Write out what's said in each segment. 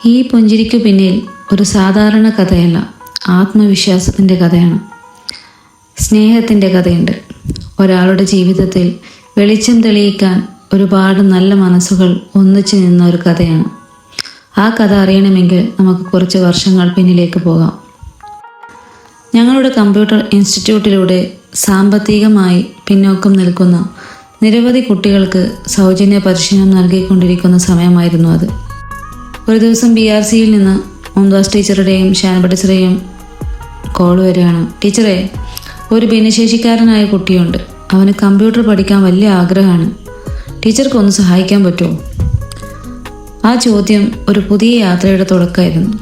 ഈ പുഞ്ചിരിക്കു പിന്നിൽ ഒരു സാധാരണ കഥയല്ല, ആത്മവിശ്വാസത്തിൻ്റെ കഥയാണ്. സ്നേഹത്തിൻ്റെ കഥയുണ്ട്. ഒരാളുടെ ജീവിതത്തിൽ വെളിച്ചം തെളിയിക്കാൻ ഒരുപാട് നല്ല മനസ്സുകൾ ഒന്നിച്ചു നിന്ന ഒരു കഥയാണ്. ആ കഥ അറിയണമെങ്കിൽ നമുക്ക് കുറച്ച് വർഷങ്ങൾ പിന്നിലേക്ക് പോകാം. ഞങ്ങളുടെ കമ്പ്യൂട്ടർ ഇൻസ്റ്റിറ്റ്യൂട്ടിലൂടെ സാമ്പത്തികമായി പിന്നോക്കം നിൽക്കുന്ന നിരവധി കുട്ടികൾക്ക് സൗജന്യ പരിശീലനം നൽകിക്കൊണ്ടിരിക്കുന്ന സമയമായിരുന്നു അത്. ഒരു ദിവസം BRCയിൽ നിന്ന് മുംതാസ് ടീച്ചറുടെയും ഷാനബ ടീച്ചറുടെയും കോൾ വരികയാണ്. ടീച്ചറെ, ഒരു ഭിന്നശേഷിക്കാരനായ കുട്ടിയുണ്ട്. അവന് കമ്പ്യൂട്ടർ പഠിക്കാൻ വലിയ ആഗ്രഹമാണ്. ടീച്ചർക്ക് ഒന്ന് സഹായിക്കാൻ പറ്റുമോ? ആ ചോദ്യം ഒരു പുതിയ യാത്രയുടെ തുടക്കമായിരുന്നു.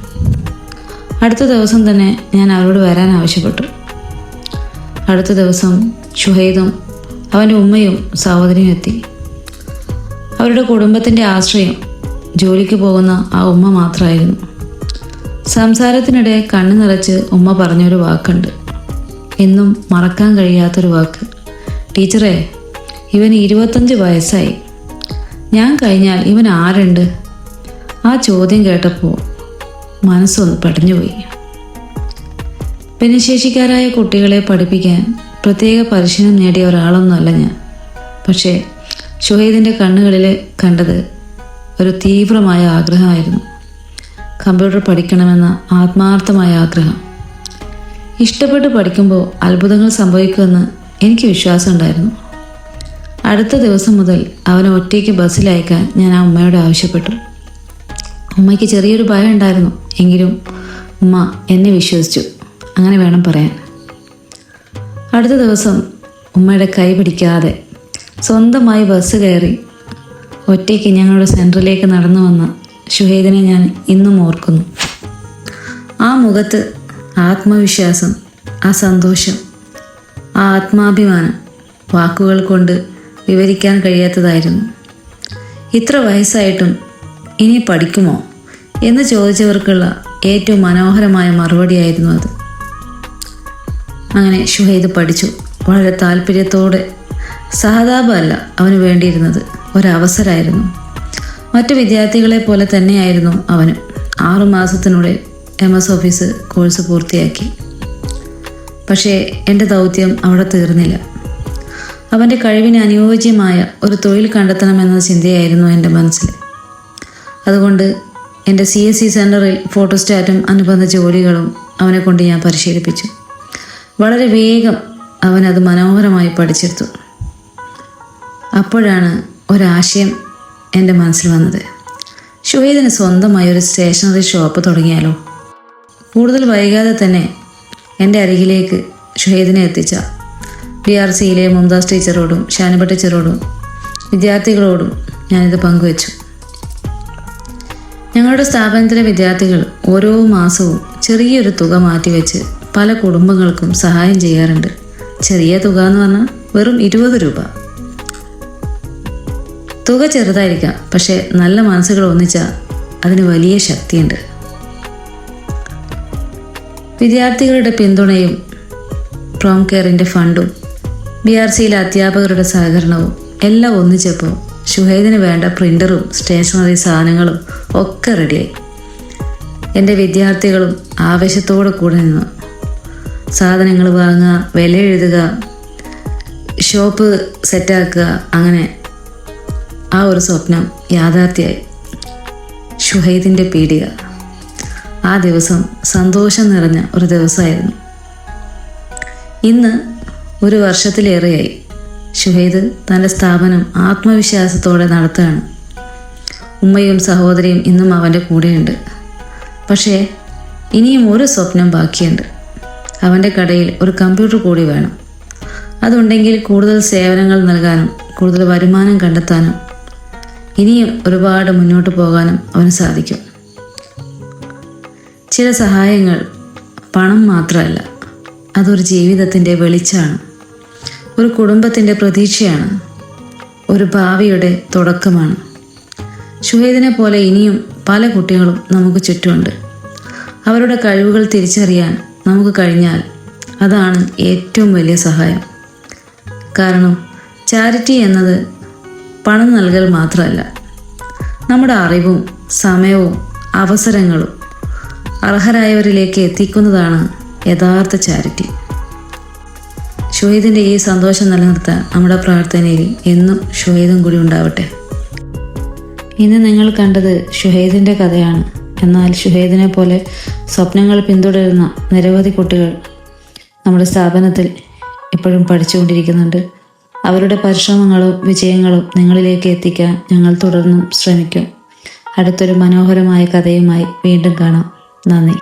അടുത്ത ദിവസം തന്നെ ഞാൻ അവരോട് വരാൻ ആവശ്യപ്പെട്ടു. അടുത്ത ദിവസം ഷുഹൈദും അവൻ്റെ ഉമ്മയും സഹോദരിയും എത്തി. അവരുടെ കുടുംബത്തിൻ്റെ ആശ്രയം ജോലിക്ക് പോകുന്ന ആ ഉമ്മ മാത്രമായിരുന്നു. സംസാരത്തിനിടെ കണ്ണു നിറച്ച് ഉമ്മ പറഞ്ഞൊരു വാക്കുണ്ട്, എന്നും മറക്കാൻ കഴിയാത്തൊരു വാക്ക്. ടീച്ചറെ, ഇവന് 25 വയസ്സായി. ഞാൻ കഴിഞ്ഞാൽ ഇവൻ ആരുണ്ട്? ആ ചോദ്യം കേട്ടപ്പോൾ മനസ്സൊന്ന് പടഞ്ഞുപോയി. ഭിന്നശേഷിക്കാരായ കുട്ടികളെ പഠിപ്പിക്കാൻ പ്രത്യേക പരിശീലനം നേടിയ ഒരാളൊന്നുമല്ല ഞാൻ. പക്ഷേ ഷുഹൈദിൻ്റെ കണ്ണുകളിൽ കണ്ടത് ഒരു തീവ്രമായ ആഗ്രഹമായിരുന്നു. കമ്പ്യൂട്ടർ പഠിക്കണമെന്ന ആത്മാർത്ഥമായ ആഗ്രഹം. ഇഷ്ടപ്പെട്ട് പഠിക്കുമ്പോൾ അത്ഭുതങ്ങൾ സംഭവിക്കുമെന്ന് എനിക്ക് വിശ്വാസമുണ്ടായിരുന്നു. അടുത്ത ദിവസം മുതൽ അവനെ ഒറ്റയ്ക്ക് ബസ്സിലയക്കാൻ ഞാൻ ആ ഉമ്മയോട് ആവശ്യപ്പെട്ടു. ഉമ്മയ്ക്ക് ചെറിയൊരു ഭയം ഉണ്ടായിരുന്നു. എങ്കിലും ഉമ്മ എന്നെ വിശ്വസിച്ചു, അങ്ങനെ വേണം പറയാൻ. അടുത്ത ദിവസം ഉമ്മയുടെ കൈ പിടിക്കാതെ സ്വന്തമായി ബസ് കയറി ഒറ്റയ്ക്ക് ഞങ്ങളുടെ സെൻറ്ററിലേക്ക് നടന്നു വന്ന ഷുഹൈദിനെ ഞാൻ ഇന്നും ഓർക്കുന്നു. ആ മുഖത്ത് ആത്മവിശ്വാസം, ആ സന്തോഷം, ആ ആത്മാഭിമാനം വാക്കുകൾ കൊണ്ട് വിവരിക്കാൻ കഴിയാത്തതായിരുന്നു. ഇത്ര വയസ്സായിട്ടും ഇനി പഠിക്കുമോ എന്ന് ചോദിച്ചവർക്കുള്ള ഏറ്റവും മനോഹരമായ മറുപടിയായിരുന്നു അത്. അങ്ങനെ ഷുഹൈദ് പഠിച്ചു. വളരെ താല്പര്യത്തോടെ. സഹതാപമല്ല അവന് വേണ്ടിയിരുന്നത്, ഒരവസരമായിരുന്നു. മറ്റു വിദ്യാർത്ഥികളെ പോലെ തന്നെയായിരുന്നു അവനും. 6 മാസത്തിനുള്ളിൽ MS ഓഫീസ് കോഴ്സ് പൂർത്തിയാക്കി. പക്ഷേ എൻ്റെ ദൗത്യം അവിടെ തീർന്നില്ല. അവൻ്റെ കഴിവിന് അനുയോജ്യമായ ഒരു തൊഴിൽ കണ്ടെത്തണമെന്ന ചിന്തയായിരുന്നു എൻ്റെ മനസ്സിൽ. അതുകൊണ്ട് എൻ്റെ CSC സെൻറ്ററിൽ ഫോട്ടോസ്റ്റാറ്റും അനുബന്ധ ജോലികളും അവനെ കൊണ്ട് ഞാൻ പരിശീലിപ്പിച്ചു. വളരെ വേഗം അവനത് മനോഹരമായി പഠിച്ചെടുത്തു. അപ്പോഴാണ് ഒരാശയം എൻ്റെ മനസ്സിൽ വന്നത്. ഷുഹൈദിന് സ്വന്തമായി ഒരു സ്റ്റേഷനറി ഷോപ്പ് തുടങ്ങിയാലോ? കൂടുതൽ വൈകാതെ തന്നെ എൻ്റെ അരികിലേക്ക് ഷുഹൈദിനെ എത്തിച്ച BRCയിലെ മുംതാസ് ടീച്ചറോടും ഷാനബ ടീച്ചറോടും വിദ്യാർത്ഥികളോടും ഞാനിത് പങ്കുവച്ചു. ഞങ്ങളുടെ സ്ഥാപനത്തിലെ വിദ്യാർത്ഥികൾ ഓരോ മാസവും ചെറിയൊരു തുക മാറ്റിവെച്ച് പല കുടുംബങ്ങൾക്കും സഹായം ചെയ്യാറുണ്ട്. ചെറിയ തുക എന്ന് പറഞ്ഞാൽ വെറും 20 രൂപ. തുക ചെറുതായിരിക്കാം, പക്ഷേ നല്ല മനസ്സുകൾ ഒന്നിച്ചാൽ അതിന് വലിയ ശക്തിയുണ്ട്. വിദ്യാർത്ഥികളുടെ പിന്തുണയും പ്രോം കെയറിൻ്റെ ഫണ്ടും BRCയിലെ അധ്യാപകരുടെ സഹകരണവും എല്ലാം ഒന്നിച്ചപ്പോൾ ഷുഹൈദിന് വേണ്ട പ്രിൻ്ററും സ്റ്റേഷനറി സാധനങ്ങളും ഒക്കെ റെഡിയായി. എൻ്റെ വിദ്യാർത്ഥികളും ആവേശത്തോടെ കൂടെ നിന്നു. സാധനങ്ങൾ വാങ്ങുക, വില എഴുതുക, ഷോപ്പ് സെറ്റാക്കുക, അങ്ങനെ ആ ഒരു സ്വപ്നം യാഥാർത്ഥ്യമായി. ഷുഹൈദിൻ്റെ പീടിക. ആ ദിവസം സന്തോഷം നിറഞ്ഞ ഒരു ദിവസമായിരുന്നു. ഇന്ന് 1 വർഷത്തിലേറെയായി ഷുഹൈദ് തൻ്റെ സ്ഥാപനം ആത്മവിശ്വാസത്തോടെ നടത്തുകയാണ്. ഉമ്മയും സഹോദരിയും ഇന്നും അവൻ്റെ കൂടെയുണ്ട്. പക്ഷേ ഇനിയും ഒരു സ്വപ്നം ബാക്കിയുണ്ട്. അവൻ്റെ കടയിൽ ഒരു കമ്പ്യൂട്ടർ കൂടി വേണം. അതുണ്ടെങ്കിൽ കൂടുതൽ സേവനങ്ങൾ നൽകാനും കൂടുതൽ വരുമാനം കണ്ടെത്താനും ഇനിയും ഒരുപാട് മുന്നോട്ട് പോകാനും അവന് സാധിക്കും. ചില സഹായങ്ങൾ പണം മാത്രമല്ല, അതൊരു ജീവിതത്തിൻ്റെ വെളിച്ചമാണ്, ഒരു കുടുംബത്തിൻ്റെ പ്രതീക്ഷയാണ്, ഒരു ഭാവിയുടെ തുടക്കമാണ്. ഷുഹൈദിനെ പോലെ ഇനിയും പല കുട്ടികളും നമുക്ക് ചുറ്റുമുണ്ട്. അവരുടെ കഴിവുകൾ തിരിച്ചറിയാൻ നമുക്ക് കഴിഞ്ഞാൽ അതാണ് ഏറ്റവും വലിയ സഹായം. കാരണം ചാരിറ്റി എന്നത് പണം നൽകൽ മാത്രമല്ല, നമ്മുടെ അറിവും സമയവും അവസരങ്ങളും അർഹരായവരിലേക്ക് എത്തിക്കുന്നതാണ് യഥാർത്ഥ ചാരിറ്റി. ഷുഹൈദിൻ്റെ ഈ സന്തോഷം നിലനിർത്താൻ നമ്മുടെ പ്രാർത്ഥനയിൽ എന്നും ഷുഹൈദും കൂടി ഉണ്ടാവട്ടെ. ഇന്ന് നിങ്ങൾ കണ്ടത് ഷുഹൈദിൻ്റെ കഥയാണ്. എന്നാൽ ഷുഹൈദിനെ പോലെ സ്വപ്നങ്ങൾ പിന്തുടരുന്ന നിരവധി കുട്ടികൾ നമ്മുടെ സ്ഥാപനത്തിൽ ഇപ്പോഴും പഠിച്ചുകൊണ്ടിരിക്കുന്നുണ്ട്. അവരുടെ പരിശ്രമങ്ങളും വിജയങ്ങളും നിങ്ങളിലേക്ക് എത്തിക്കാൻ ഞങ്ങൾ തുടർന്നും ശ്രമിക്കും. അടുത്തൊരു മനോഹരമായ കഥയുമായി വീണ്ടും കാണാം. നന്ദി.